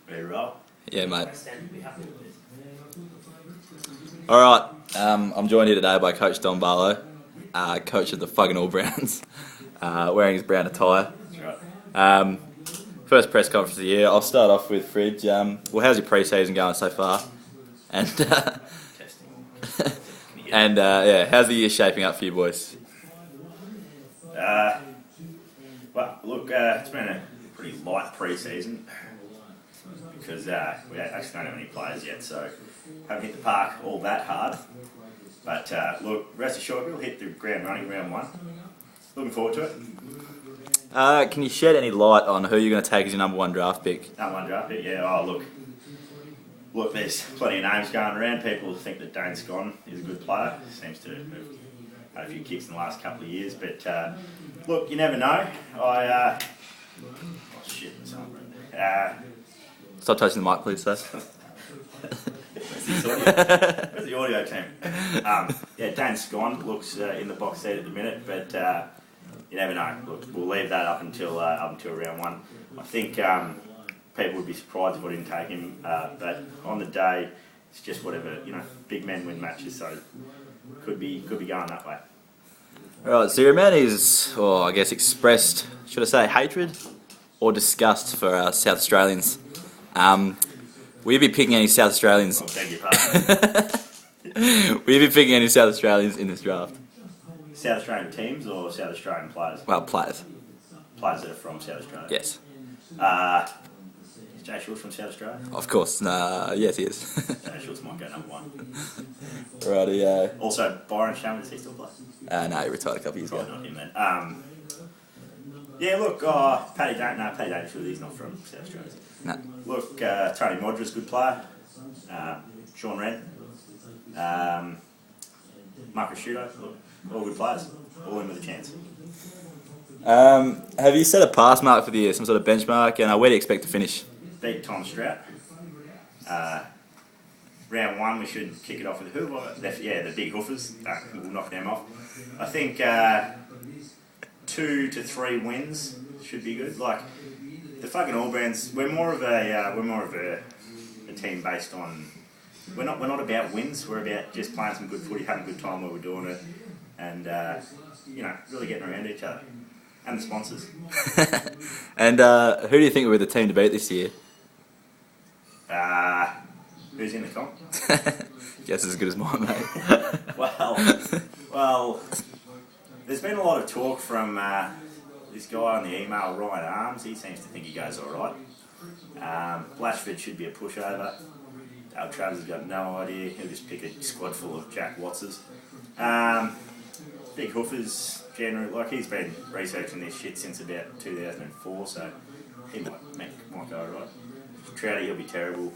Ready to roll? Yeah, mate. Alright, I'm joined here today by Coach Dom Barlow, coach of the fucking All Browns, wearing his brown attire. That's right. First press conference of the year. I'll start off with Fridge. Well, how's your pre-season going so far? And Testing. and yeah, how's the year shaping up for you boys? Well, look, it's been a pretty light pre-season because we actually don't have any players yet, so haven't hit the park all that hard. But look, rest assured we'll hit the ground running round one. Looking forward to it. Can you shed any light on who you're going to take as your number one draft pick? Number one draft pick, yeah. Oh, look, there's plenty of names going around. People think that Dane Scott is a good player. Seems to have had a few kicks in the last couple of years, but look, you never know. Oh shit, Stop touching the mic, please, sir. Where's the audio team? Yeah, Dane Scott looks in the box seat at the minute, but you never know. Look, we'll leave that up until round one. I think people would be surprised if I didn't take him, but on the day, it's just whatever, big men win matches, so could be going that way. Alright, so your man is, I guess, expressed, should I say, hatred or disgust for South Australians. Will you be picking any South Australians? I beg your pardon. Will you be picking any South Australians in this draft? South Australian teams or South Australian players? Well, players. Players that are from South Australia? Yes. Is Jay Schultz from South Australia? Of course. Yes, he is. Jay Schultz might go number one. Righty. Also, Byron Shammer, does he still play? No, he retired a couple of years ago. Probably not him then. Yeah, look, Paddy Dangerfield, he's not from South Australia. No. Look, Tony Modra's a good player. Sean Wren. Marcus Shudo, look, all good players. All in with a chance. Have you set a pass mark for the year, some sort of benchmark, and where do you expect to finish? Beat Tom Strout. Round one, we should kick it off with who? Yeah, the big hoofers. We'll knock them off. I think 2 to 3 wins should be good. Like the fucking All Browns, we're more of a team based on. We're not about wins. We're about just playing some good footy, having a good time while we're doing it, and really getting around each other and the sponsors. And who do you think will be the team to beat this year? Who's in the comp? Guess as good as mine, mate. Well, there's been a lot of talk from this guy on the email, Ryan Arms. He seems to think he goes all right. Blashford should be a pushover. Dale Travers has got no idea. He'll just pick a squad full of Jack Wattses. Big hoofers, generally, he's been researching this shit since about 2004, so he might go all right. Trouty, he'll be terrible.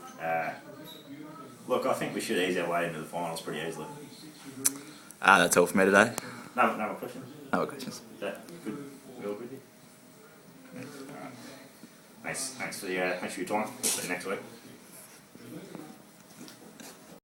Look, I think we should ease our way into the finals pretty easily. That's all from me today. No more questions? No more questions. Is that good? We all good here? All right. Thanks for your time. See you next week.